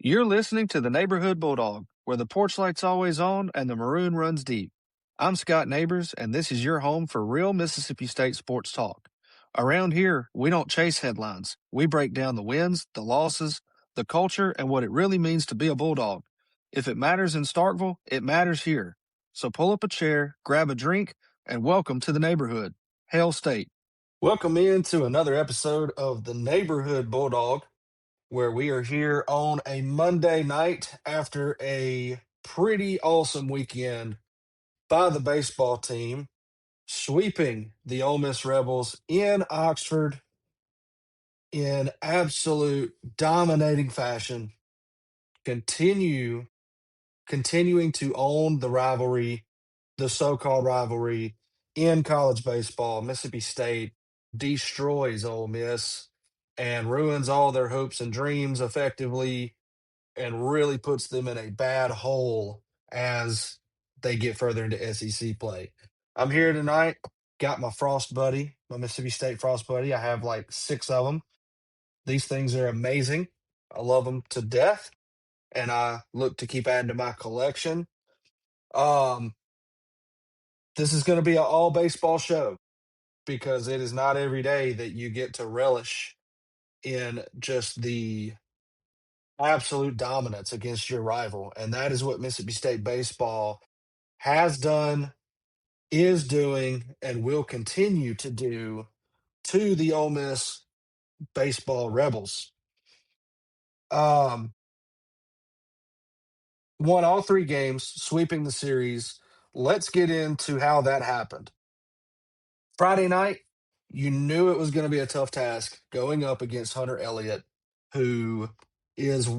You're listening to the Neighborhood Bulldog, where the porch light's always on and the maroon runs deep. I'm Scott Neighbors, and this is your home for real Mississippi State sports talk. Around here, we don't chase headlines. We break down the wins, the losses, the culture, and what it really means to be a Bulldog. If it matters in Starkville, it matters here. So pull up a chair, grab a drink, and welcome to the neighborhood. Hail State. Welcome into another episode of the Neighborhood Bulldog, where we are here on a Monday night after a pretty awesome weekend by the baseball team, sweeping the Ole Miss Rebels in Oxford in absolute dominating fashion. Continuing to own the rivalry, the so-called rivalry in college baseball. Mississippi State destroys Ole Miss and ruins all their hopes and dreams effectively, and really puts them in a bad hole as they get further into SEC play. I'm here tonight, got my Frost buddy, my Mississippi State Frost buddy. I have like 6 of them. These things are amazing. I love them to death, and I look to keep adding to my collection. Um, this is going to be an all baseball show because it is not every day that you get to relish in just the absolute dominance against your rival. And that is what Mississippi State baseball has done, is doing, and will continue to do to the Ole Miss baseball Rebels. Won all 3 games, sweeping the series. Let's get into how that happened. Friday night, you knew it was going to be a tough task going up against Hunter Elliott, who is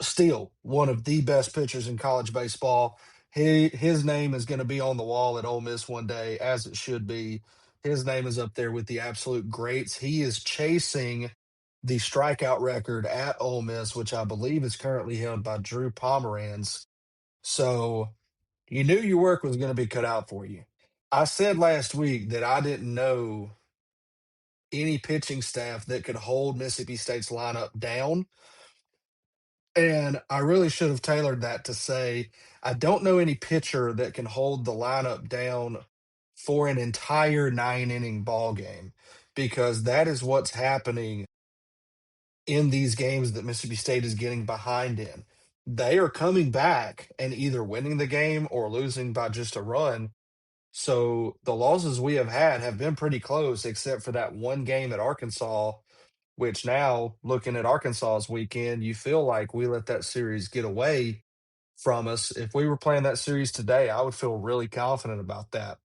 still one of the best pitchers in college baseball. His name is going to be on the wall at Ole Miss one day, as it should be. His name is up there with the absolute greats. He is chasing the strikeout record at Ole Miss, which I believe is currently held by Drew Pomeranz. So you knew your work was going to be cut out for you. I said last week that I didn't know any pitching staff that could hold Mississippi State's lineup down. And I really should have tailored that to say, I don't know any pitcher that can hold the lineup down for an entire 9 inning ball game, because that is what's happening in these games that Mississippi State is getting behind in. They are coming back and either winning the game or losing by just a run. So the losses we have been pretty close, except for that one game at Arkansas, which now, looking at Arkansas's weekend, you feel like we let that series get away from us. If we were playing that series today, I would feel really confident about that.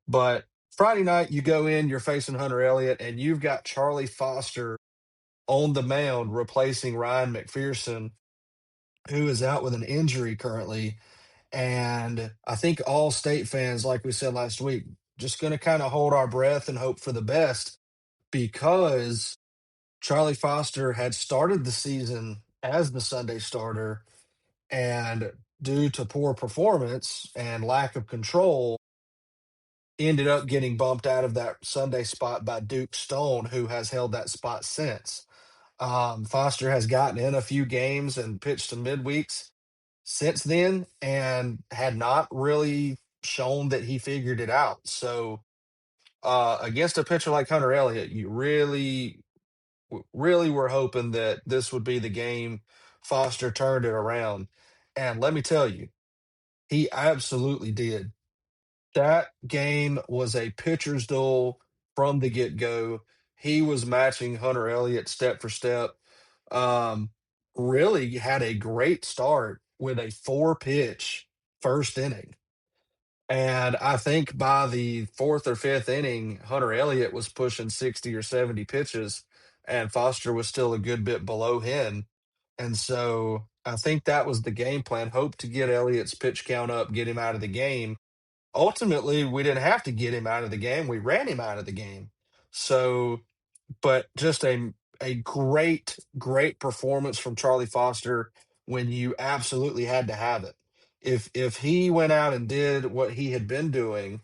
But Friday night, you go in, you're facing Hunter Elliott, and you've got Charlie Foster on the mound replacing Ryan McPherson, who is out with an injury currently. And I think all State fans, like we said last week, just going to kind of hold our breath and hope for the best, because Charlie Foster had started the season as the Sunday starter, and due to poor performance and lack of control, ended up getting bumped out of that Sunday spot by Duke Stone, who has held that spot since. Foster has gotten in a few games and pitched some midweeks since then and had not really shown that he figured it out. So against a pitcher like Hunter Elliott, you really were hoping that this would be the game Foster turned it around. And let me tell you, he absolutely did. That game was a pitcher's duel from the get-go. He was matching Hunter Elliott step for step. Um, really had a great start with a 4-pitch first inning. And I think by the 4th or 5th inning, Hunter Elliott was pushing 60 or 70 pitches, and Foster was still a good bit below him. And so I think that was the game plan. Hope to get Elliott's pitch count up, get him out of the game. Ultimately, we didn't have to get him out of the game. We ran him out of the game. So, but just a great performance from Charlie Foster when you absolutely had to have it. If he went out and did what he had been doing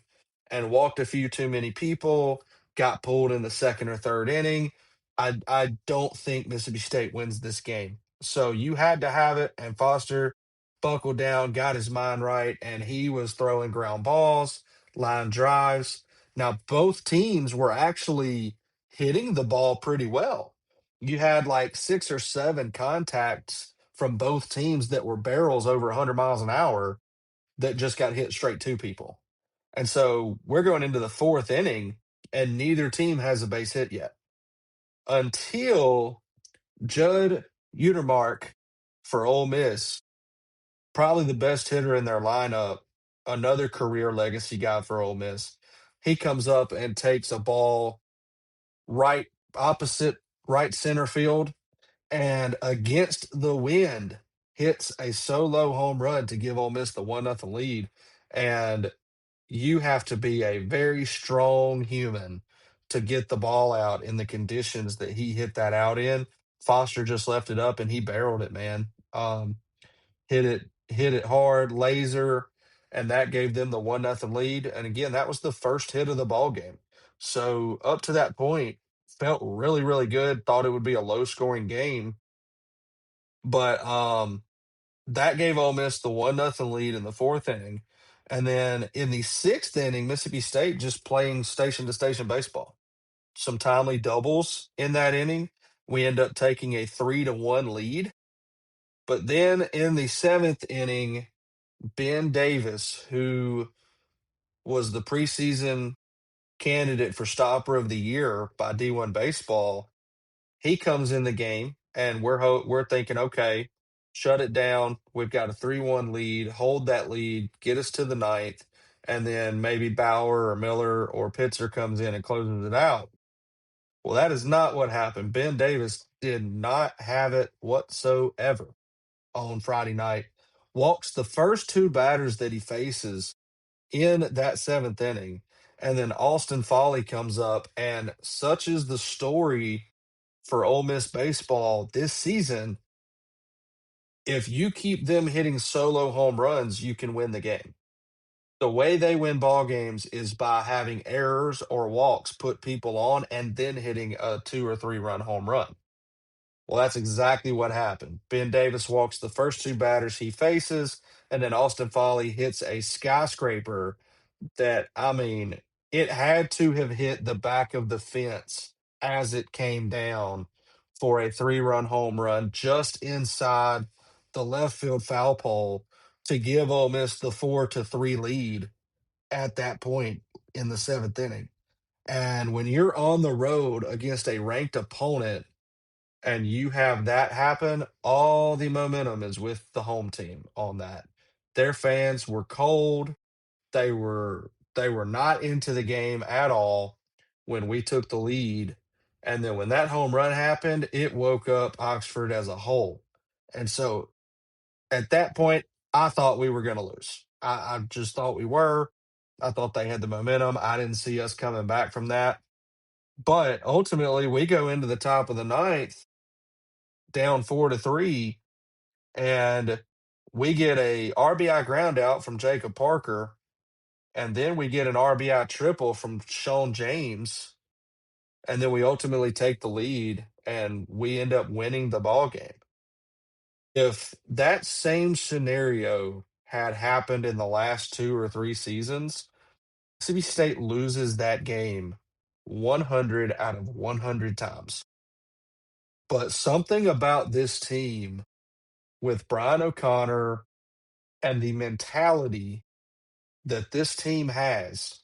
and walked a few too many people, got pulled in the 2nd or 3rd inning, I don't think Mississippi State wins this game. So you had to have it, and Foster buckled down, got his mind right, and he was throwing ground balls, line drives. Now, both teams were actually hitting the ball pretty well. You had like 6 or 7 contacts from both teams that were barrels over 100 miles an hour that just got hit straight to people. And so we're going into the fourth inning, and neither team has a base hit yet until Judd Utermark for Ole Miss, probably the best hitter in their lineup, another career legacy guy for Ole Miss. He comes up and takes a ball right opposite right center field and against the wind hits a solo home run to give Ole Miss the 1-0 lead. And you have to be a very strong human to get the ball out in the conditions that he hit that out in. Foster just left it up and he barreled it, man. Hit it hard, laser, and that gave them the 1-0 lead. And again, that was the first hit of the ball game. So up to that point, felt really, really good. Thought it would be a low scoring game, but that gave Ole Miss the 1-0 lead in the fourth inning. And then in the sixth inning, Mississippi State just playing station to station baseball. Some timely doubles in that inning. We end up taking a 3-1 lead. But then in the seventh inning, Ben Davis, who was the preseason candidate for Stopper of the Year by D1 Baseball, he comes in the game, and we're thinking, okay, shut it down. We've got a 3-1 lead. Hold that lead. Get us to the ninth, and then maybe Bauer or Miller or Pitzer comes in and closes it out. Well, that is not what happened. Ben Davis did not have it whatsoever on Friday night. Walks the first 2 batters that he faces in that seventh inning. And then Austin Foley comes up, and such is the story for Ole Miss baseball this season. If you keep them hitting solo home runs, you can win the game. The way they win ball games is by having errors or walks put people on and then hitting a 2 or 3 run home run. Well, that's exactly what happened. Ben Davis walks the first 2 batters he faces, and then Austin Foley hits a skyscraper that, I mean, it had to have hit the back of the fence as it came down for a 3-run home run just inside the left field foul pole to give Ole Miss the 4-3 lead at that point in the seventh inning. And when you're on the road against a ranked opponent and you have that happen, all the momentum is with the home team on that. Their fans were cold. They were not into the game at all when we took the lead. And then when that home run happened, it woke up Oxford as a whole. And so at that point, I thought we were going to lose. I just thought we were. I thought they had the momentum. I didn't see us coming back from that. But ultimately, we go into the top of the ninth down 4-3, and we get a RBI ground out from Jacob Parker, and then we get an RBI triple from Sean James, and then we ultimately take the lead, and we end up winning the ball game. If that same scenario had happened in the last 2 or 3 seasons, Mississippi State loses that game 100 out of 100 times. But something about this team with Brian O'Connor and the mentality that this team has,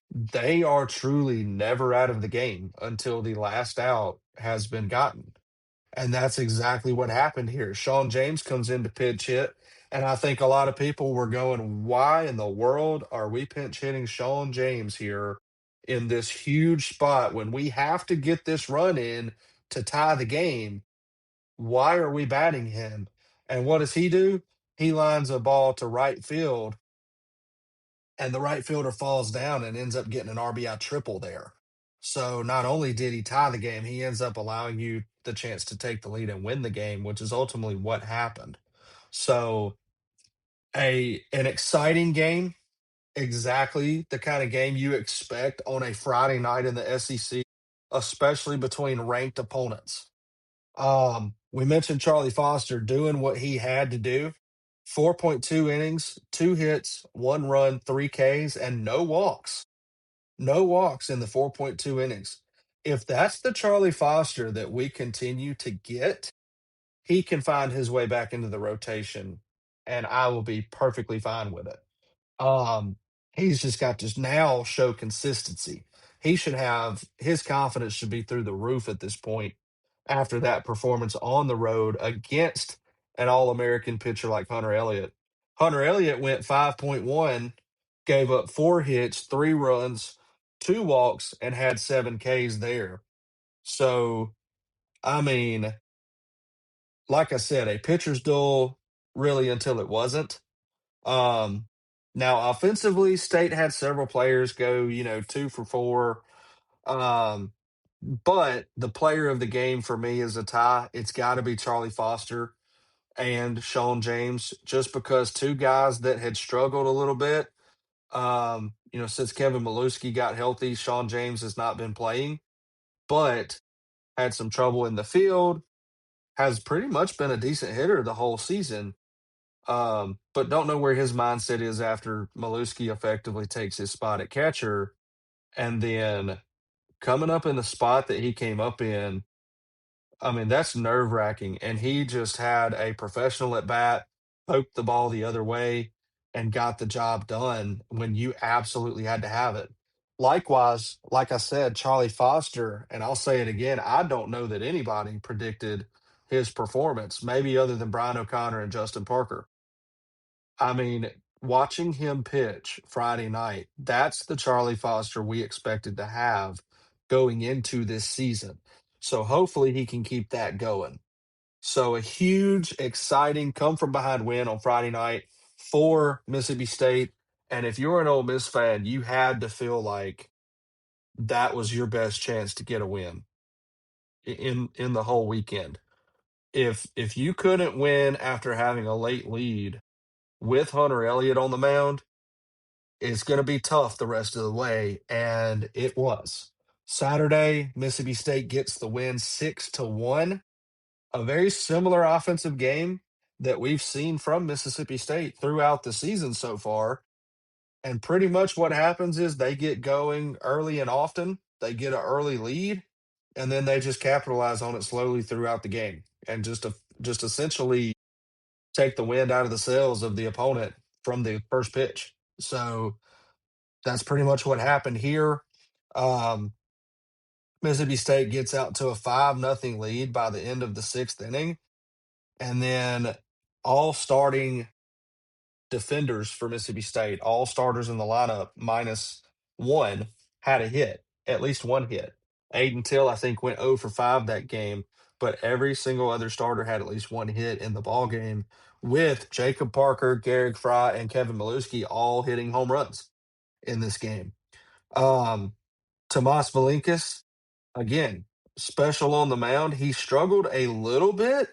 they are truly never out of the game until the last out has been gotten. And that's exactly what happened here. Sean James comes in to pinch hit, and I think a lot of people were going, why in the world are we pinch hitting Sean James here in this huge spot when we have to get this run in to tie the game? Why are we batting him? And what does he do? He lines a ball to right field, and the right fielder falls down and ends up getting an RBI triple there. So not only did he tie the game, he ends up allowing you the chance to take the lead and win the game, which is ultimately what happened. So an exciting game, exactly the kind of game you expect on a Friday night in the SEC, especially between ranked opponents. We mentioned Charlie Foster doing what he had to do. 4.2 innings, 2 hits, 1 run, 3 Ks, and no walks. No walks in the 4.2 innings. If that's the Charlie Foster that we continue to get, he can find his way back into the rotation, and I will be perfectly fine with it. Um, he's just got to now show consistency. He should have his confidence should be through the roof at this point after that performance on the road against an All-American pitcher like Hunter Elliott. Hunter Elliott went 5.1, gave up 4 hits, 3 runs, 2 walks, and had 7 Ks there. So, I mean, like I said, a pitcher's duel really until it wasn't. Um, Now offensively, State had several players go, 2 for 4. Um, but the player of the game for me is a tie. It's got to be Charlie Foster and Sean James, just because two guys that had struggled a little bit. Since Kevin Maluski got healthy, Sean James has not been playing, but had some trouble in the field, has pretty much been a decent hitter the whole season. But don't know where his mindset is after Maluski effectively takes his spot at catcher. And then coming up in the spot that he came up in, I mean, that's nerve wracking. And he just had a professional at bat, poked the ball the other way, and got the job done when you absolutely had to have it. Likewise, like I said, Charlie Foster, and I'll say it again, I don't know that anybody predicted his performance, maybe other than Brian O'Connor and Justin Parker. I mean, watching him pitch Friday night, that's the Charlie Foster we expected to have going into this season. So hopefully he can keep that going. So a huge, exciting come from behind win on Friday night for Mississippi State. And if you're an Ole Miss fan, you had to feel like that was your best chance to get a win in the whole weekend. If you couldn't win after having a late lead with Hunter Elliott on the mound, it's going to be tough the rest of the way, and it was. Saturday, Mississippi State gets the win 6-1. A very similar offensive game that we've seen from Mississippi State throughout the season so far. And pretty much what happens is they get going early and often. They get an early lead, and then they just capitalize on it slowly throughout the game, and just essentially take the wind out of the sails of the opponent from the first pitch. So that's pretty much what happened here. Um, Mississippi State gets out to a 5-0 lead by the end of the sixth inning. And then all starting defenders for Mississippi State, all starters in the lineup minus one, had a hit, at least one hit. Aiden Till, I think, went 0 for 5 that game, but every single other starter had at least one hit in the ball game, with Jacob Parker, Garrick Fry, and Kevin Maluski all hitting home runs in this game. Um, Tomas Valinkis, again, special on the mound. He struggled a little bit,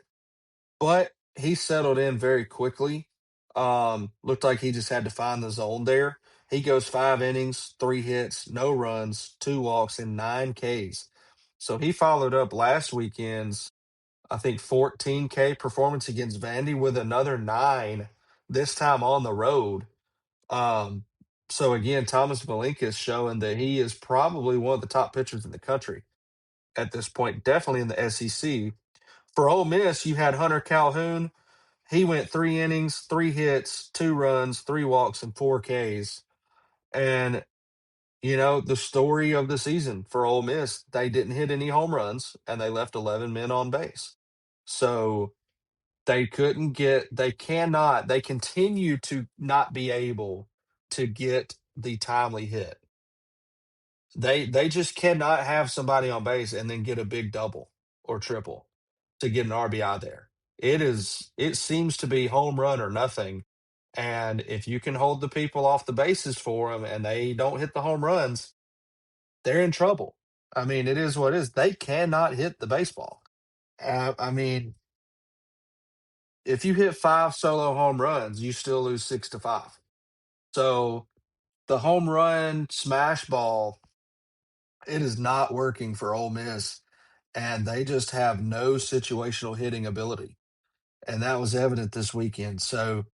but he settled in very quickly. Looked like he just had to find the zone there. He goes 5 innings, 3 hits, no runs, 2 walks, and 9 Ks. So he followed up last weekend's, I think, 14K performance against Vandy with another 9, this time on the road. Um, so again, Thomas Malinkas showing that he is probably one of the top pitchers in the country at this point, definitely in the SEC. For Ole Miss, you had Hunter Calhoun. He went 3 innings, 3 hits, 2 runs, 3 walks, and 4 Ks. And the story of the season for Ole Miss, they didn't hit any home runs and they left 11 men on base. So they continue to not be able to get the timely hit. They just cannot have somebody on base and then get a big double or triple to get an RBI there. It seems to be home run or nothing. And if you can hold the people off the bases for them and they don't hit the home runs, they're in trouble. I mean, it is what it is. They cannot hit the baseball. I mean, if you hit 5 solo home runs, you still lose 6-5. So the home run smash ball, it is not working for Ole Miss. and they just have no situational hitting ability. And that was evident this weekend. So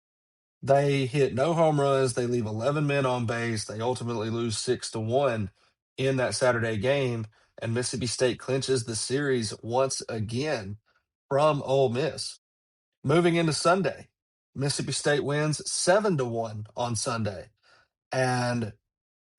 they hit no home runs. They leave 11 men on base. They ultimately lose 6-1 in that Saturday game. And Mississippi State clinches the series once again from Ole Miss. Moving into Sunday, Mississippi State wins 7-1 on Sunday. And,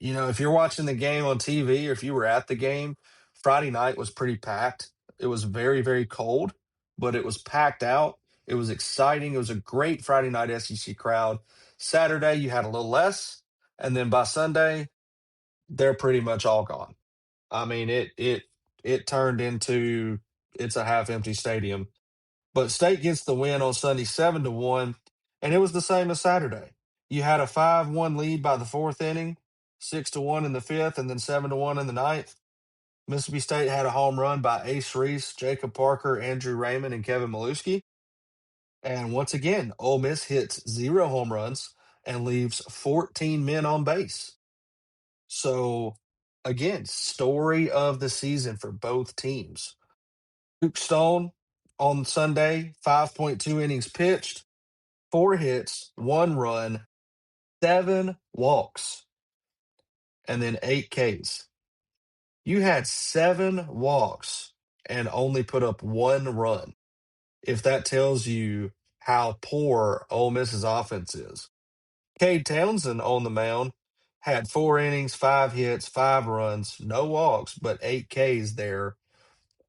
if you're watching the game on TV or if you were at the game, Friday night was pretty packed. It was very, very cold, but it was packed out. It was exciting. It was a great Friday night SEC crowd. Saturday, you had a little less. And then by Sunday, they're pretty much all gone. I mean, it turned into it's a half empty stadium. But State gets the win on Sunday 7-1, and it was the same as Saturday. You had a 5-1 lead by the fourth inning, 6-1 in the fifth, and then 7-1 in the ninth. Mississippi State had a home run by Ace Reese, Jacob Parker, Andrew Raymond, and Kevin Maluski. And once again, Ole Miss hits 0 home runs and leaves 14 men on base. So, again, story of the season for both teams. Luke Stone on Sunday, 5.2 innings pitched, 4 hits, 1 run, 7 walks, and then 8 Ks. You had 7 walks and only put up 1 run. If that tells you how poor Ole Miss's offense is. Cade Townsend on the mound had 4 innings, 5 hits, 5 runs, no walks, but 8 Ks there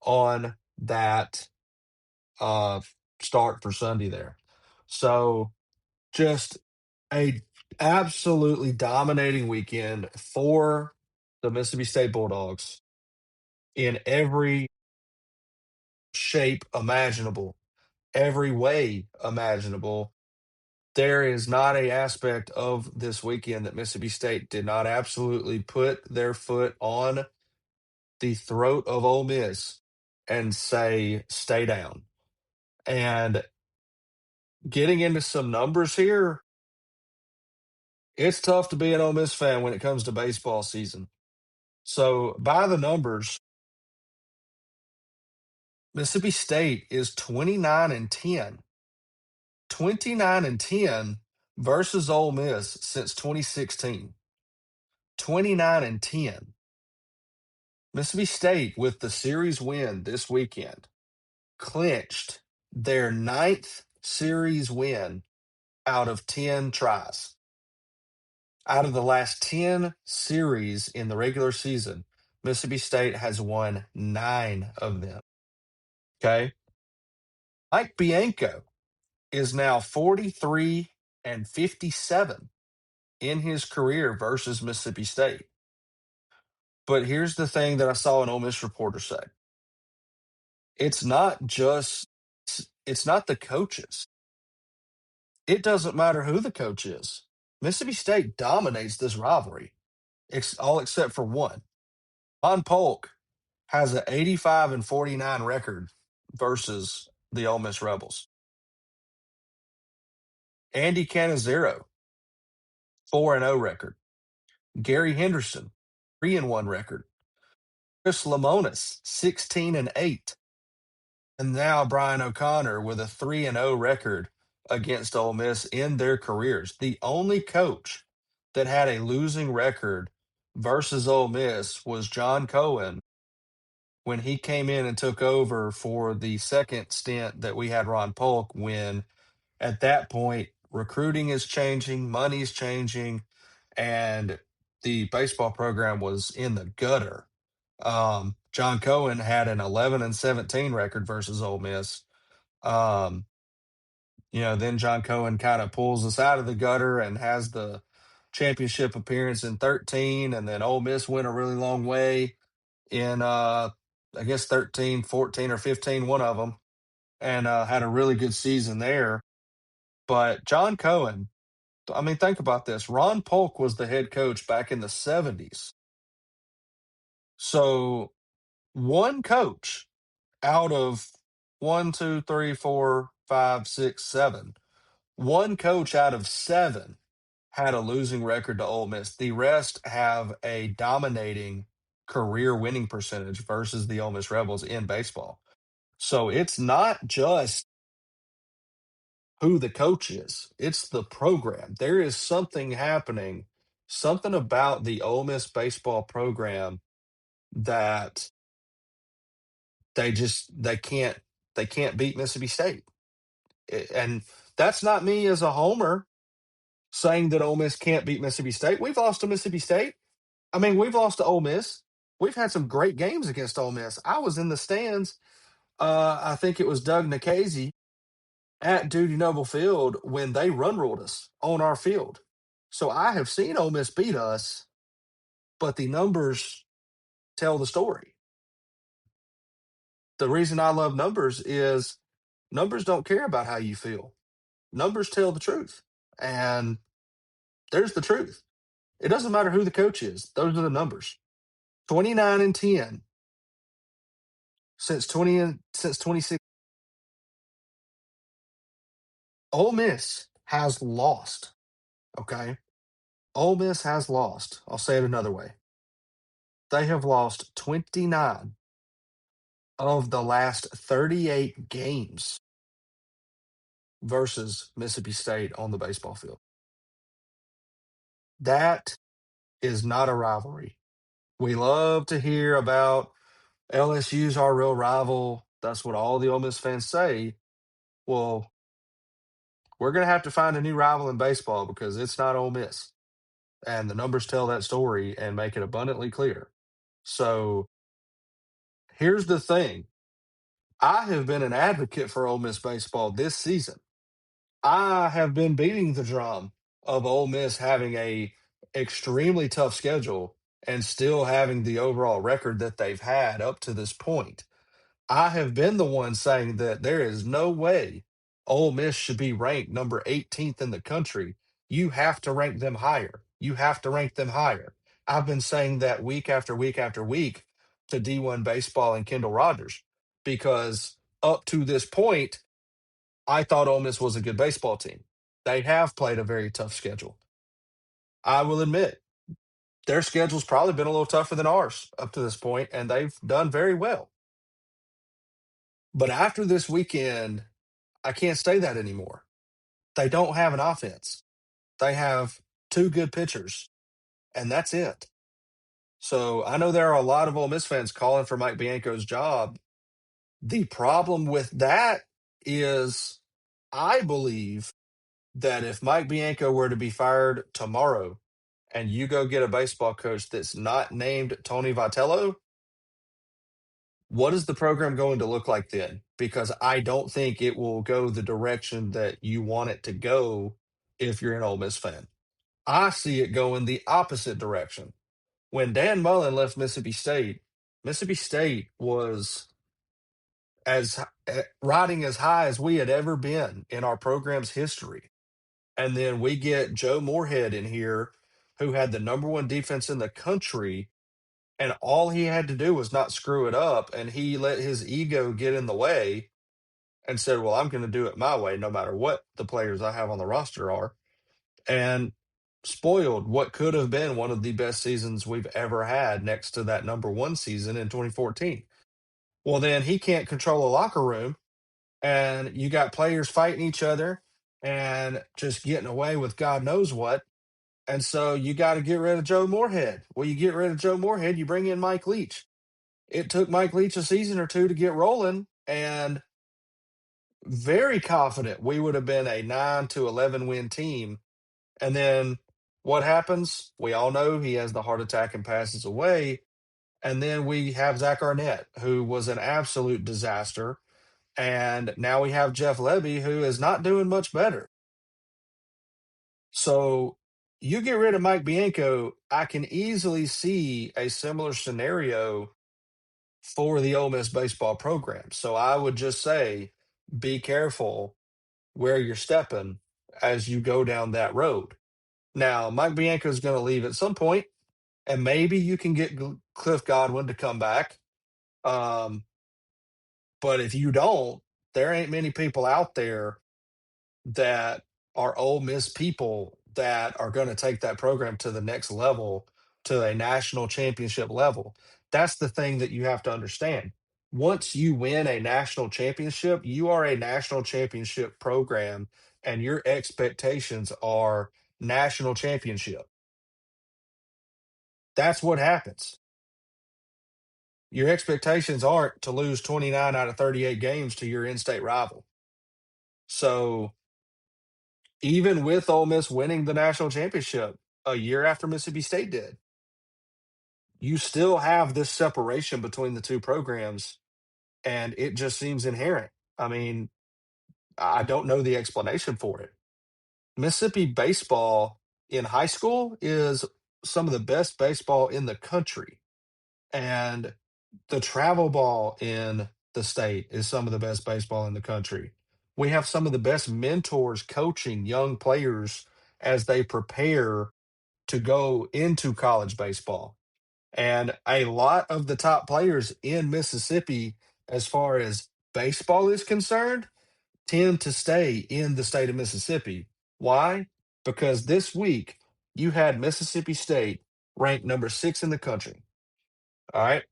on that uh, start for Sunday there. So just a absolutely dominating weekend for the Mississippi State Bulldogs in every shape imaginable, every way imaginable. There is not a aspect of this weekend that Mississippi State did not absolutely put their foot on the throat of Ole Miss and say, stay down. And getting into some numbers here, it's tough to be an Ole Miss fan when it comes to baseball season. So, by the numbers, Mississippi State is 29-10. 29-10 versus Ole Miss since 2016. 29-10. Mississippi State, with the series win this weekend, clinched their 9th series win out of 10 tries. Out of the last 10 series in the regular season, Mississippi State has won 9 of them. Okay. Mike Bianco is now 43-57 in his career versus Mississippi State. But here's the thing that I saw an Ole Miss reporter say. It's not the coaches. It doesn't matter who the coach is. Mississippi State dominates this rivalry, all except for one. Von Polk has an 85-49 record versus the Ole Miss Rebels. Andy Canizero, 4-0 record. Gary Henderson, 3-1 record. Chris Lemonis, 16-8. And now Brian O'Connor with a 3-0 record against Ole Miss in their careers. The only coach that had a losing record versus Ole Miss was John Cohen when he came in and took over for the second stint that we had Ron Polk when at that point recruiting is changing, money's changing, and the baseball program was in the gutter. John Cohen had an 11-17 record versus Ole Miss. Then John Cohen kind of pulls us out of the gutter and has the championship appearance in 13, and then Ole Miss went a really long way in I guess 13, 14, or 15, one of them, and had a really good season there. But John Cohen, I mean, think about this. Ron Polk was the head coach back in the 70s. So one coach out of 1, 2, 3, 4, 5, 6, 7, one coach out of 7 had a losing record to Ole Miss. The rest have a dominating career winning percentage versus the Ole Miss Rebels in baseball. So it's not just who the coach is, it's the program. There is something happening, something about the Ole Miss baseball program that they can't beat Mississippi State. And that's not me as a homer saying that Ole Miss can't beat Mississippi State. We've lost to Mississippi State. I mean, we've lost to Ole Miss. We've had some great games against Ole Miss. I was in the stands. I think it was Doug Nikhazy at Duty Noble Field when they run ruled us on our field. So I have seen Ole Miss beat us, but the numbers tell the story. The reason I love numbers is numbers don't care about how you feel. Numbers tell the truth. And there's the truth. It doesn't matter who the coach is. Those are the numbers. 29-10 since 26. Ole Miss has lost. Okay. Ole Miss has lost. I'll say it another way. They have lost 29 of the last 38 games versus Mississippi State on the baseball field. That is not a rivalry. We love to hear about LSU's our real rival. That's what all the Ole Miss fans say. Well, we're going to have to find a new rival in baseball because it's not Ole Miss. And the numbers tell that story and make it abundantly clear. So here's the thing. I have been an advocate for Ole Miss baseball this season. I have been beating the drum of Ole Miss having a extremely tough schedule and still having the overall record that they've had up to this point. I have been the one saying that there is no way Ole Miss should be ranked number 18th in the country. You have to rank them higher. You have to rank them higher. I've been saying that week after week after week to D1 Baseball and Kendall Rogers because up to this point, I thought Ole Miss was a good baseball team. They have played a very tough schedule. I will admit, their schedule's probably been a little tougher than ours up to this point, and they've done very well. But after this weekend, I can't say that anymore. They don't have an offense. They have two good pitchers, and that's it. So I know there are a lot of Ole Miss fans calling for Mike Bianco's job. The problem with that is I believe that if Mike Bianco were to be fired tomorrow and you go get a baseball coach that's not named Tony Vitello, what is the program going to look like then? Because I don't think it will go the direction that you want it to go if you're an Ole Miss fan. I see it going the opposite direction. When Dan Mullen left Mississippi State was as riding as high as we had ever been in our program's history. And then we get Joe Moorhead in here, who had the number one defense in the country, and all he had to do was not screw it up, and he let his ego get in the way and said, well, I'm going to do it my way no matter what the players I have on the roster are, and spoiled what could have been one of the best seasons we've ever had next to that number one season in 2014. Well, then he can't control a locker room, and you got players fighting each other and just getting away with God knows what. And so you got to get rid of Joe Moorhead. Well, you get rid of Joe Moorhead, you bring in Mike Leach. It took Mike Leach a season or two to get rolling, and very confident we would have been a 9 to 11 win team. And then what happens? We all know he has the heart attack and passes away. And then we have Zach Arnett, who was an absolute disaster. And now we have Jeff Levy, who is not doing much better. So you get rid of Mike Bianco, I can easily see a similar scenario for the Ole Miss baseball program. So I would just say be careful where you're stepping as you go down that road. Now, Mike Bianco is going to leave at some point, and maybe you can get Cliff Godwin to come back. But if you don't, there ain't many people out there that are Ole Miss people that are going to take that program to the next level, to a national championship level. That's the thing that you have to understand. Once you win a national championship, you are a national championship program, and your expectations are national championship. That's what happens. Your expectations aren't to lose 29 out of 38 games to your in-state rival. So even with Ole Miss winning the national championship a year after Mississippi State did, you still have this separation between the two programs, and it just seems inherent. I mean, I don't know the explanation for it. Mississippi baseball in high school is some of the best baseball in the country, and the travel ball in the state is some of the best baseball in the country. We have some of the best mentors coaching young players as they prepare to go into college baseball. And a lot of the top players in Mississippi, as far as baseball is concerned, tend to stay in the state of Mississippi. Why? Because this week you had Mississippi State ranked number 6 in the country. All right.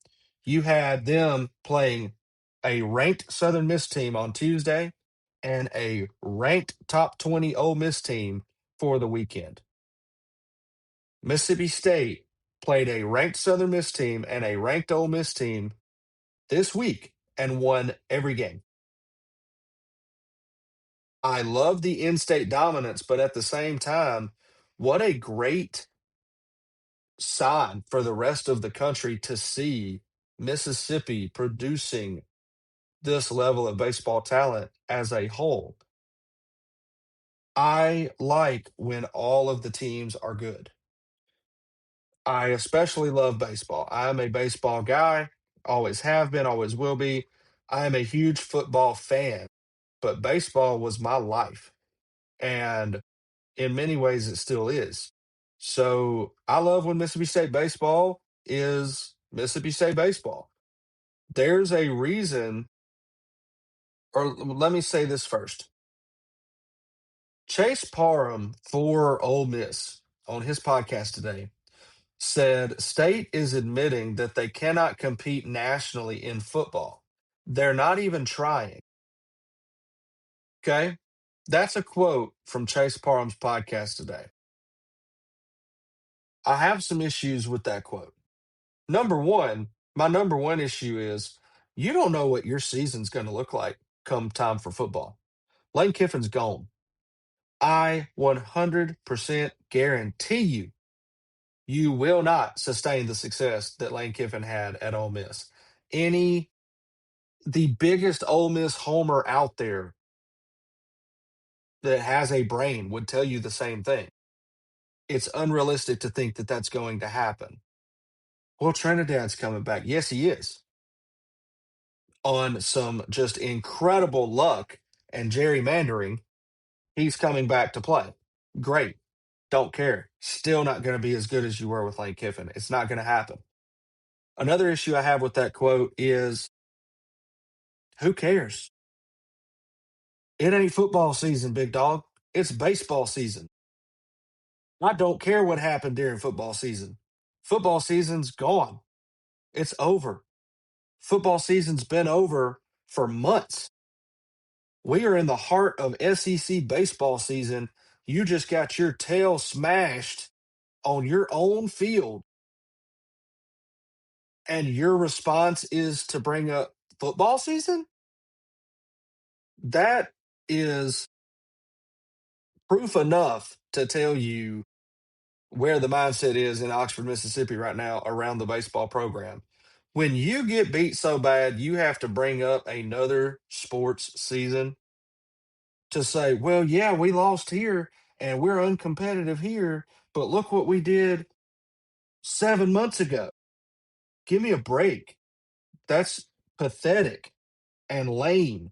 You had them playing a ranked Southern Miss team on Tuesday and a ranked top 20 Ole Miss team for the weekend. Mississippi State played a ranked Southern Miss team and a ranked Ole Miss team this week and won every game. I love the in-state dominance, but at the same time, what a great sign for the rest of the country to see Mississippi producing this level of baseball talent as a whole. I like when all of the teams are good. I especially love baseball. I'm a baseball guy, always have been, always will be. I am a huge football fan, but baseball was my life. And in many ways, it still is. So I love when Mississippi State baseball is Mississippi State baseball. There's a reason, or let me say this first. Chase Parham for Ole Miss on his podcast today said State is admitting that they cannot compete nationally in football. They're not even trying. Okay. That's a quote from Chase Parham's podcast today. I have some issues with that quote. My number one issue is you don't know what your season's going to look like come time for football. Lane Kiffin's gone. I 100% guarantee you will not sustain the success that Lane Kiffin had at Ole Miss. The biggest Ole Miss homer out there that has a brain would tell you the same thing. It's unrealistic to think that that's going to happen. Well, Trinidad's coming back. Yes, he is. On some just incredible luck and gerrymandering, he's coming back to play. Great. Don't care. Still not going to be as good as you were with Lane Kiffin. It's not going to happen. Another issue I have with that quote is who cares? It ain't football season, big dog. It's baseball season. I don't care what happened during football season. Football season's gone. It's over. Football season's been over for months. We are in the heart of SEC baseball season. You just got your tail smashed on your own field, and your response is to bring up football season? That is proof enough to tell you where the mindset is in Oxford, Mississippi right now around the baseball program. When you get beat so bad, you have to bring up another sports season to say, well, yeah, we lost here and we're uncompetitive here, but look what we did 7 months ago. Give me a break. That's pathetic and lame.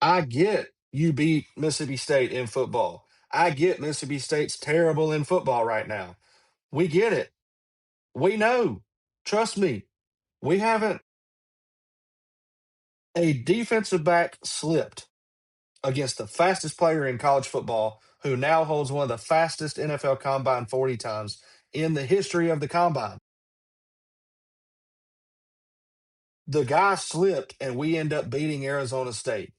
I get you beat Mississippi State in football. I get Mississippi State's terrible in football right now. We get it. We know. Trust me. We haven't. A defensive back slipped against the fastest player in college football, who now holds one of the fastest NFL combine 40 times in the history of the combine. The guy slipped and we end up beating Arizona State.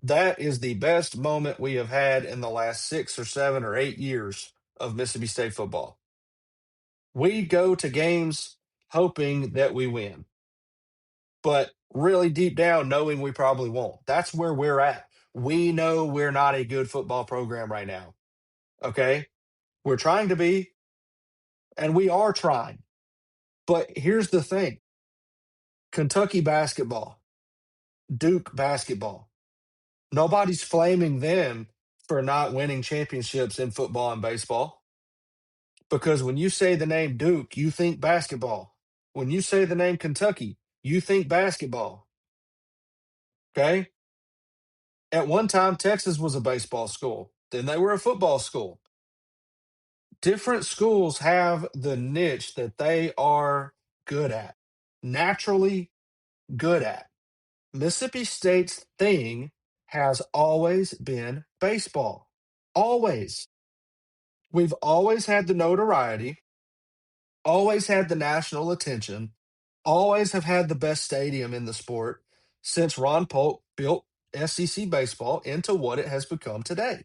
That is the best moment we have had in the last 6 or 7 or 8 years of Mississippi State football. We go to games hoping that we win, but really deep down knowing we probably won't. That's where we're at. We know we're not a good football program right now. Okay. We're trying to be, and we are trying. But here's the thing: Kentucky basketball, Duke basketball, nobody's flaming them for not winning championships in football and baseball. Because when you say the name Duke, you think basketball. When you say the name Kentucky, you think basketball. Okay. At one time, Texas was a baseball school, then they were a football school. Different schools have the niche that they are good at, naturally good at. Mississippi State's thing has always been baseball. Always. We've always had the notoriety, always had the national attention, always have had the best stadium in the sport since Ron Polk built SEC baseball into what it has become today.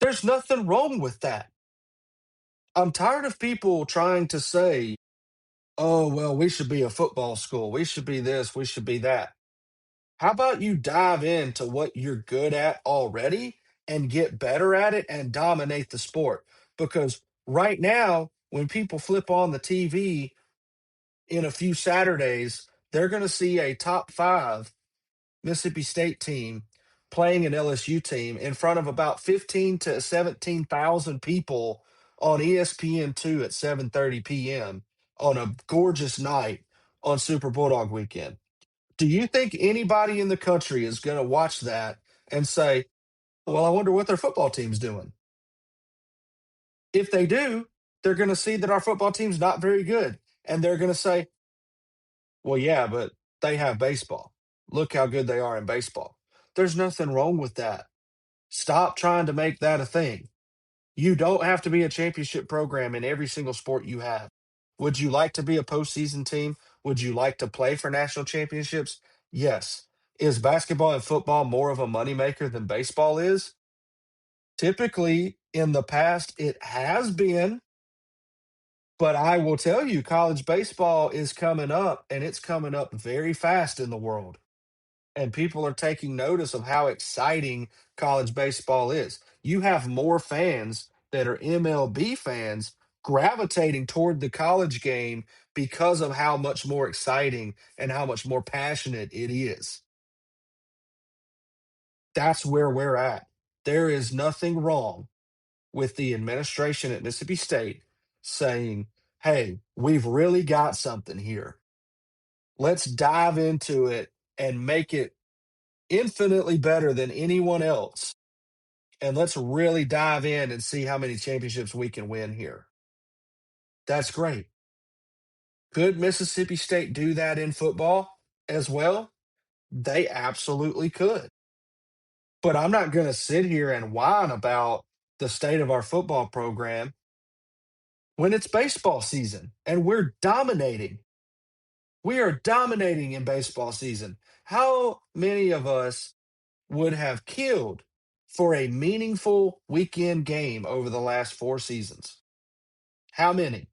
There's nothing wrong with that. I'm tired of people trying to say, oh, well, we should be a football school. We should be this. We should be that. How about you dive into what you're good at already and get better at it and dominate the sport? Because right now, when people flip on the TV in a few Saturdays, they're going to see a top five Mississippi State team playing an LSU team in front of about 15 to 17,000 people on ESPN2 at 7:30 p.m. on a gorgeous night on Super Bulldog weekend. Do you think anybody in the country is going to watch that and say, well, I wonder what their football team's doing? If they do, they're going to see that our football team's not very good. And they're going to say, well, yeah, but they have baseball. Look how good they are in baseball. There's nothing wrong with that. Stop trying to make that a thing. You don't have to be a championship program in every single sport you have. Would you like to be a postseason team? Would you like to play for national championships? Yes. Is basketball and football more of a moneymaker than baseball is? Typically, in the past, it has been, but I will tell you, college baseball is coming up, and it's coming up very fast in the world. And people are taking notice of how exciting college baseball is. You have more fans that are MLB fans gravitating toward the college game because of how much more exciting and how much more passionate it is. That's where we're at. There is nothing wrong with the administration at Mississippi State saying, hey, we've really got something here. Let's dive into it and make it infinitely better than anyone else. And let's really dive in and see how many championships we can win here. That's great. Could Mississippi State do that in football as well? They absolutely could. But I'm not going to sit here and whine about the state of our football program when it's baseball season and we're dominating. We are dominating in baseball season. How many of us would have killed for a meaningful weekend game over the last 4 seasons? How many?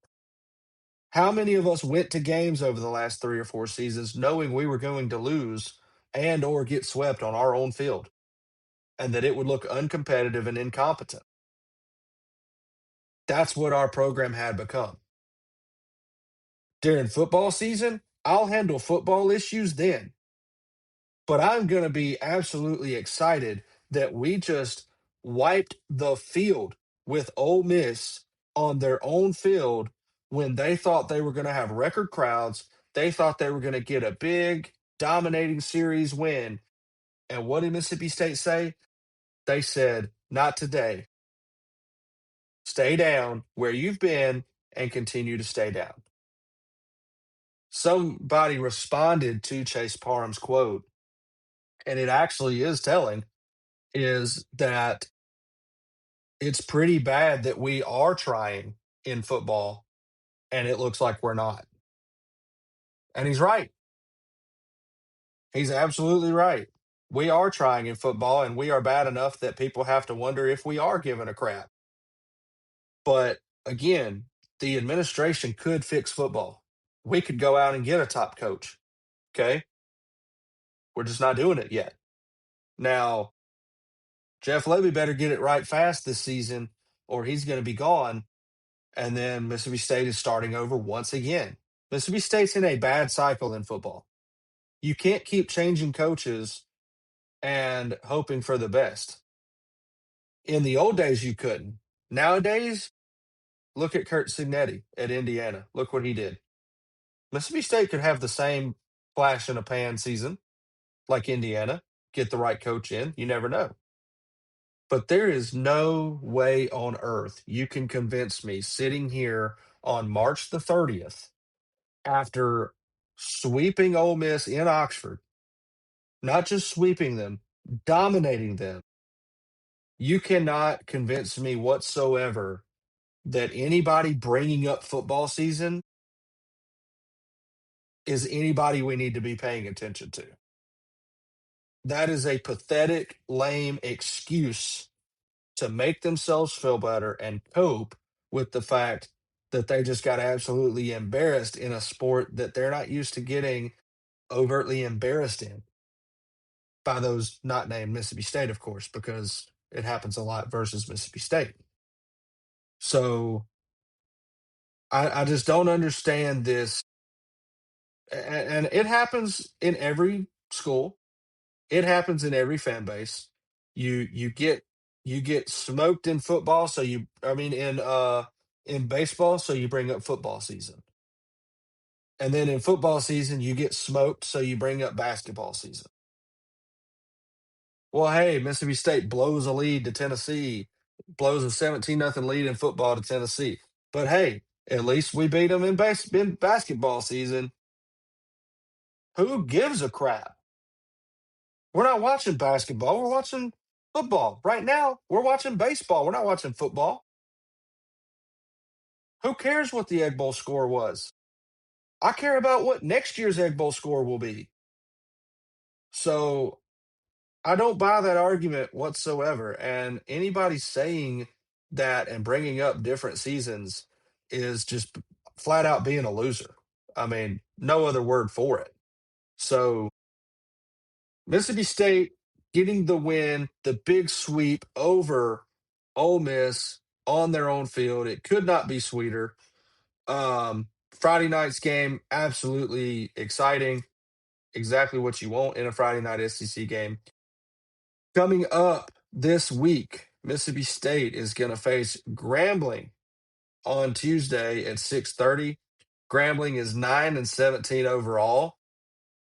How many of us went to games over the last 3 or 4 seasons knowing we were going to lose and or get swept on our own field and that it would look uncompetitive and incompetent? That's what our program had become. During football season, I'll handle football issues then. But I'm going to be absolutely excited that we just wiped the field with Ole Miss on their own field when they thought they were going to have record crowds. They thought they were going to get a big, dominating series win. And what did Mississippi State say? They said, not today. Stay down where you've been and continue to stay down. Somebody responded to Chase Parham's quote, and it actually is telling, is that it's pretty bad that we are trying in football and it looks like we're not. And he's right. He's absolutely right. We are trying in football, and we are bad enough that people have to wonder if we are giving a crap. But again, the administration could fix football. We could go out and get a top coach. Okay. We're just not doing it yet. Now, Jeff Levy better get it right fast this season, or he's going to be gone. And then Mississippi State is starting over once again. Mississippi State's in a bad cycle in football. You can't keep changing coaches and hoping for the best. In the old days, you couldn't. Nowadays, look at Kurt Signetti at Indiana. Look what he did. Mississippi State could have the same flash in a pan season like Indiana, get the right coach in. You never know. But there is no way on earth you can convince me sitting here on March the 30th after sweeping Ole Miss in Oxford, not just sweeping them, dominating them. You cannot convince me whatsoever that anybody bringing up football season is anybody we need to be paying attention to. That is a pathetic, lame excuse to make themselves feel better and cope with the fact that they just got absolutely embarrassed in a sport that they're not used to getting overtly embarrassed in by those not named Mississippi State, of course, because it happens a lot versus Mississippi State. So I just don't understand this. And it happens in every school. It happens in every fan base. You get smoked in football, so you I mean in baseball, so you bring up football season. And then in football season, you get smoked, so you bring up basketball season. Well, hey, Mississippi State blows a lead to Tennessee, blows a 17-0 lead in football to Tennessee. But hey, at least we beat them in basketball season. Who gives a crap? We're not watching basketball. We're watching football. Right now, we're watching baseball. We're not watching football. Who cares what the Egg Bowl score was? I care about what next year's Egg Bowl score will be. So I don't buy that argument whatsoever. And anybody saying that and bringing up different seasons is just flat out being a loser. I mean, no other word for it. So Mississippi State getting the win, the big sweep over Ole Miss on their own field. It could not be sweeter. Friday night's game, absolutely exciting. Exactly what you want in a Friday night SEC game. Coming up this week, Mississippi State is going to face Grambling on Tuesday at 6:30. Grambling is 9-17 overall,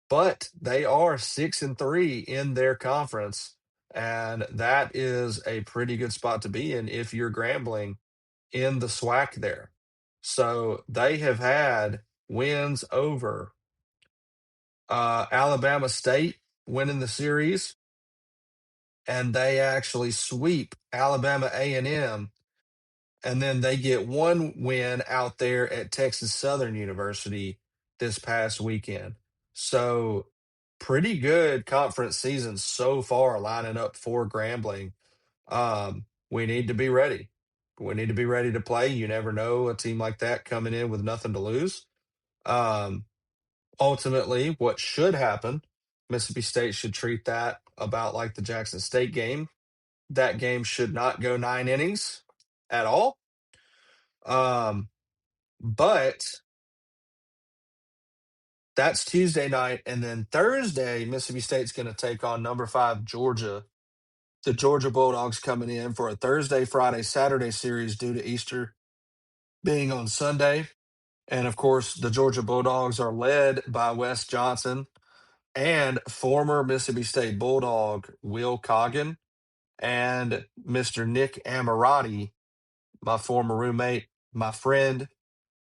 but they are 6-3 in their conference, and that is a pretty good spot to be in if you're Grambling in the SWAC there. So they have had wins over Alabama State winning the series, and they actually sweep Alabama A&M, and then they get one win out there at Texas Southern University this past weekend. So pretty good conference season so far lining up for Grambling. We need to be ready. We need to be ready to play. You never know a team like that coming in with nothing to lose. Um, Ultimately, what should happen, Mississippi State should treat that about like the Jackson State game. That game should not go 9 innings at all. Um, but that's Tuesday night. And then Thursday, Mississippi State's going to take on number 5 Georgia. The Georgia Bulldogs coming in for a Thursday, Friday, Saturday series due to Easter being on Sunday. And of course, the Georgia Bulldogs are led by Wes Johnson and former Mississippi State Bulldog Will Coggin and Mr. Nick Amorati, my former roommate, my friend.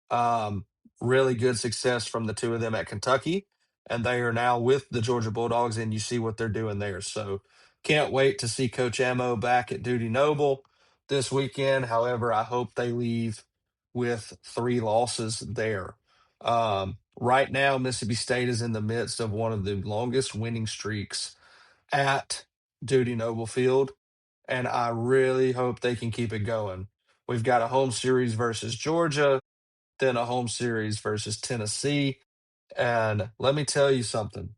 Um, really good success from the two of them at Kentucky, and they are now with the Georgia Bulldogs, and you see what they're doing there. So can't wait to see Coach Ammo back at Duty Noble this weekend. However, I hope they leave with 3 losses there. Right now, Mississippi State is in the midst of one of the longest winning streaks at Duty Noble Field, and I really hope they can keep it going. We've got a home series versus Georgia, then a home series versus Tennessee. And let me tell you something.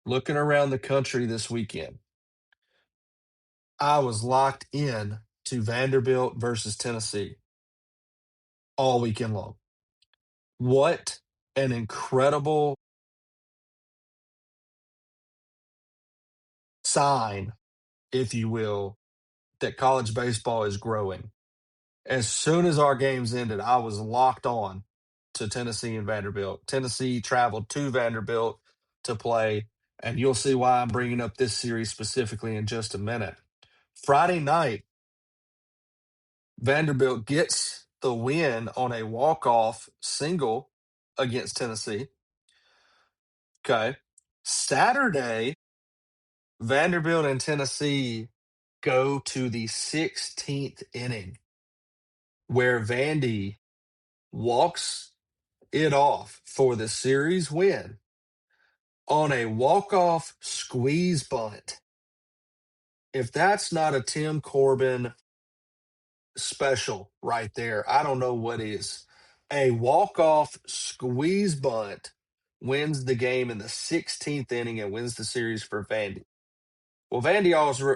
Looking around the country this weekend, I was locked in to Vanderbilt versus Tennessee all weekend long. What an incredible sign, if you will, that college baseball is growing. As soon as our games ended, I was locked on to Tennessee and Vanderbilt. Tennessee traveled to Vanderbilt to play, and you'll see why I'm bringing up this series specifically in just a minute. Friday night, Vanderbilt gets the win on a walk-off single against Tennessee. Okay. Saturday, Vanderbilt and Tennessee go to the 16th inning where Vandy walks it off for the series win on a walk-off squeeze bunt. If that's not a Tim Corbin special right there, I don't know what is. A walk-off squeeze bunt wins the game in the 16th inning and wins the series for Vandy. Well, Vandy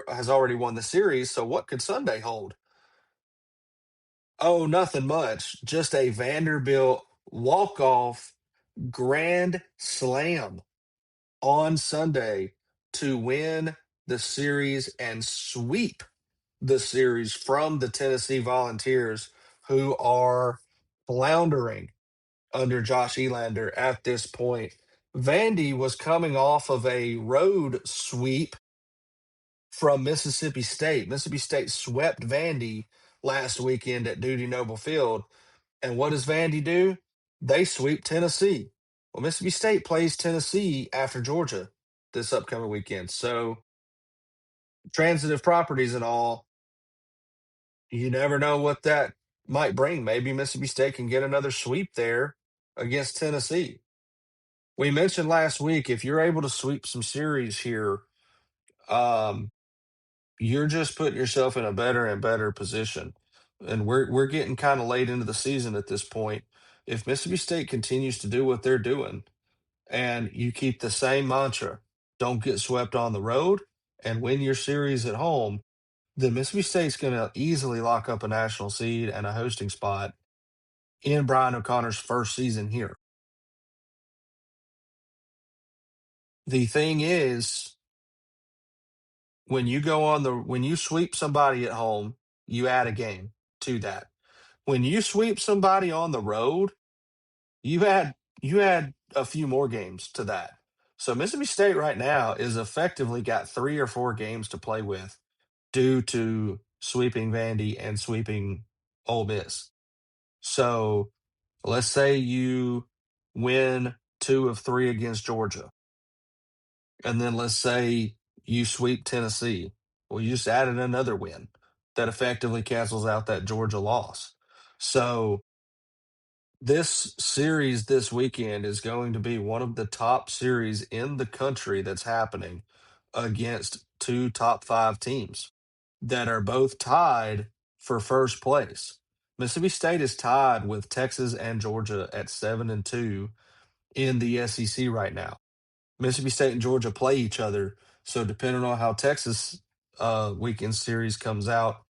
has already won the series, so what could Sunday hold? Oh, nothing much. Just a Vanderbilt walk-off grand slam on Sunday to win the series and sweep the series from the Tennessee Volunteers, who are floundering under Josh Elander at this point. Vandy was coming off of a road sweep from Mississippi State. Mississippi State swept Vandy last weekend at Duty Noble Field. And what does Vandy do? They sweep Tennessee. Well, Mississippi State plays Tennessee after Georgia this upcoming weekend. So, transitive properties and all, you never know what that might bring. Maybe Mississippi State can get another sweep there against Tennessee. We mentioned last week, if you're able to sweep some series here, um, you're just putting yourself in a better and better position. And we're getting kind of late into the season at this point. If Mississippi State continues to do what they're doing and you keep the same mantra, don't get swept on the road and win your series at home, then Mississippi State's going to easily lock up a national seed and a hosting spot in Brian O'Connor's first season here. The thing is, when you sweep somebody at home, you add a game to that. When you sweep somebody on the road, you add a few more games to that. So Mississippi State right now is effectively got 3 or 4 games to play with due to sweeping Vandy and sweeping Ole Miss. So let's say you win 2 of 3 against Georgia, and then let's say you sweep Tennessee. Well, you just added another win that effectively cancels out that Georgia loss. So this series this weekend is going to be one of the top series in the country that's happening against 2 top 5 teams that are both tied for first place. Mississippi State is tied with Texas and Georgia at 7-2 in the SEC right now. Mississippi State and Georgia play each other, so depending on how Texas weekend series comes out,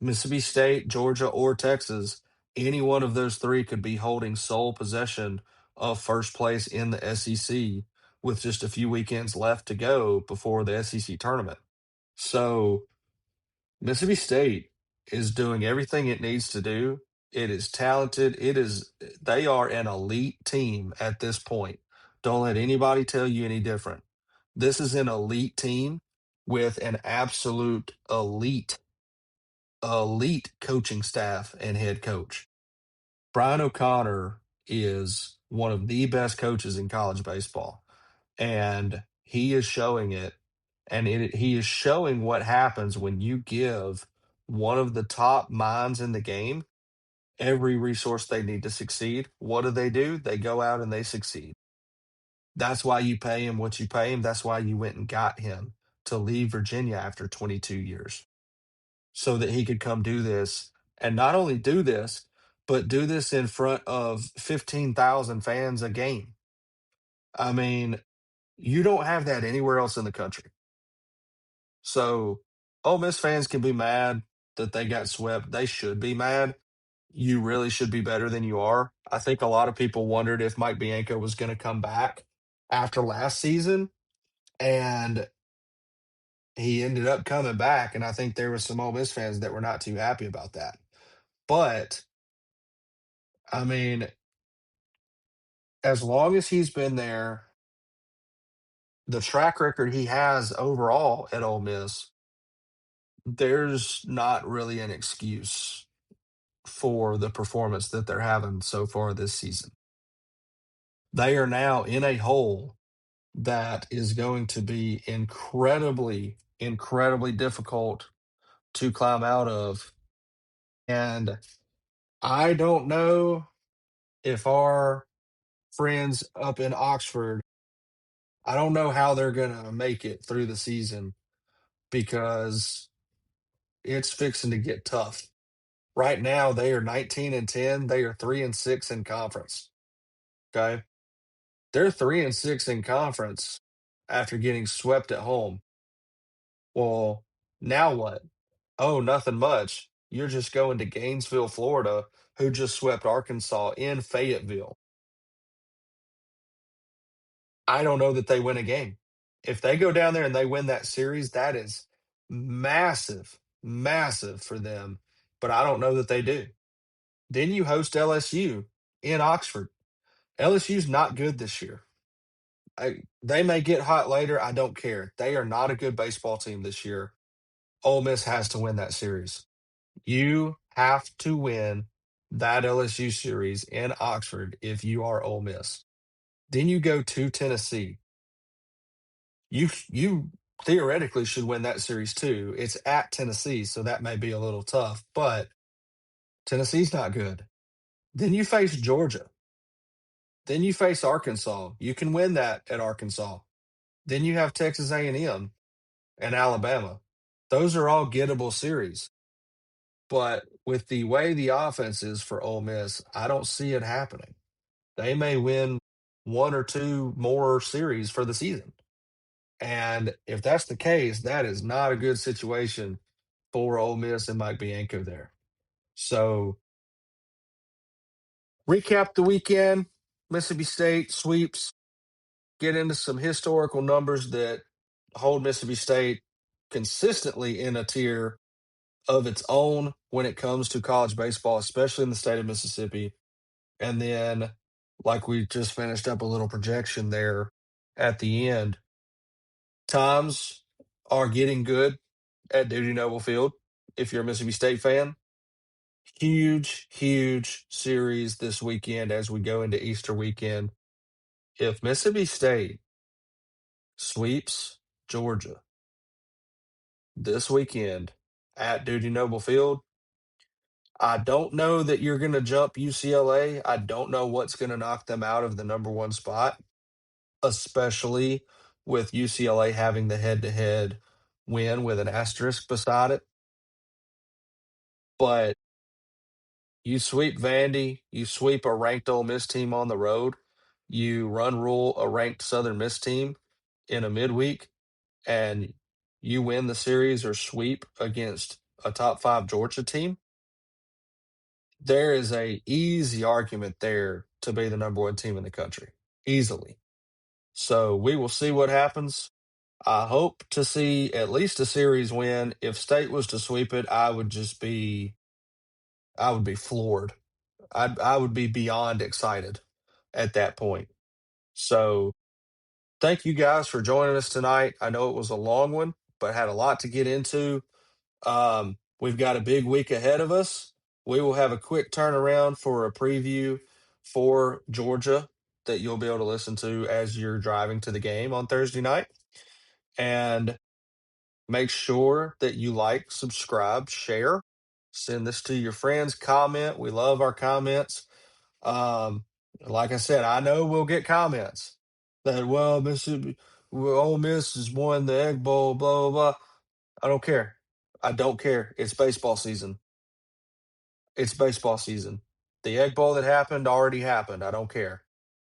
Mississippi State, Georgia, or Texas, any one of those 3 could be holding sole possession of first place in the SEC with just a few weekends left to go before the SEC tournament. So Mississippi State is doing everything it needs to do. It is talented. They are an elite team at this point. Don't let anybody tell you any different. This is an elite team with an absolute elite coaching staff and head coach. Brian O'Connor is one of the best coaches in college baseball, and he is showing it. And he is showing what happens when you give one of the top minds in the game every resource they need to succeed. What do? They go out and they succeed. That's why you pay him what you pay him. That's why you went and got him to leave Virginia after 22 years so that he could come do this and not only do this, but do this in front of 15,000 fans a game. I mean, you don't have that anywhere else in the country. So, Ole Miss fans can be mad that they got swept. They should be mad. You really should be better than you are. I think a lot of people wondered if Mike Bianco was going to come back after last season, and he ended up coming back. And I think there were some Ole Miss fans that were not too happy about that. But I mean, as long as he's been there, the track record he has overall at Ole Miss, there's not really an excuse for the performance that they're having so far this season. They are now in a hole that is going to be incredibly difficult to climb out of. And I don't know if our friends up in Oxford, I don't know how they're going to make it through the season because it's fixing to get tough. Right now, they are 19-10. They are 3-6 in conference. Okay. They're 3-6 in conference after getting swept at home. Well, now what? Oh, nothing much. You're just going to Gainesville, Florida, who just swept Arkansas in Fayetteville. I don't know that they win a game. If they go down there and they win that series, that is massive for them. But I don't know that they do. Then you host LSU in Oxford. LSU's not good this year. They may get hot later. I don't care. They are not a good baseball team this year. Ole Miss has to win that series. You have to win that LSU series in Oxford if you are Ole Miss. Then you go to Tennessee. You theoretically should win that series too. It's at Tennessee, so that may be a little tough, but Tennessee's not good. Then you face Georgia. Then you face Arkansas. You can win that at Arkansas. Then you have Texas A&M and Alabama. Those are all gettable series. But with the way the offense is for Ole Miss, I don't see it happening. They may win one or two more series for the season. And if that's the case, that is not a good situation for Ole Miss and Mike Bianco there. So, recap the weekend Mississippi State sweeps, get into some historical numbers that hold Mississippi State consistently in a tier of its own when it comes to college baseball, especially in the state of Mississippi. And then, like we just finished up a little projection there at the end, times are getting good at Duty Noble Field. If you're a Mississippi State fan, huge series this weekend as we go into Easter weekend. If Mississippi State sweeps Georgia this weekend at Duty Noble Field, I don't know that you're going to jump UCLA. I don't know what's going to knock them out of the number one spot, especially with UCLA having the head to head win with an asterisk beside it. But you sweep Vandy, you sweep a ranked Ole Miss team on the road, you run rule a ranked Southern Miss team in a midweek, and you win the series or sweep against a top five Georgia team. There is a easy argument there to be the number one team in the country, easily. So we will see what happens. I hope to see at least a series win. If State was to sweep it, I would be floored. I would be beyond excited at that point. So thank you guys for joining us tonight. I know it was a long one, but had a lot to get into. We've got a big week ahead of us. We will have a quick turnaround for a preview for Georgia that you'll be able to listen to as you're driving to the game on Thursday night. And make sure that you like, subscribe, share. Send this to your friends. Comment. We love our comments. Um, like I said, I know we'll get comments that, well, Mississippi, well, Ole Miss has won the Egg Bowl, blah, blah, blah. I don't care. I don't care. It's baseball season. It's baseball season. The Egg Bowl that happened already happened. I don't care.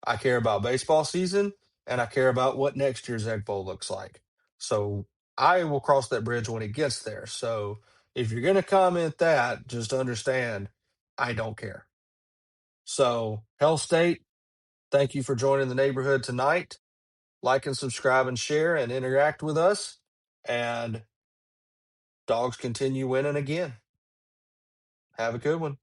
I care about baseball season, and I care about what next year's Egg Bowl looks like. So I will cross that bridge when it gets there. So if you're going to comment that, just understand I don't care. So, Hell State, thank you for joining the neighborhood tonight. Like and subscribe and share and interact with us. And Dogs continue winning again. Have a good one.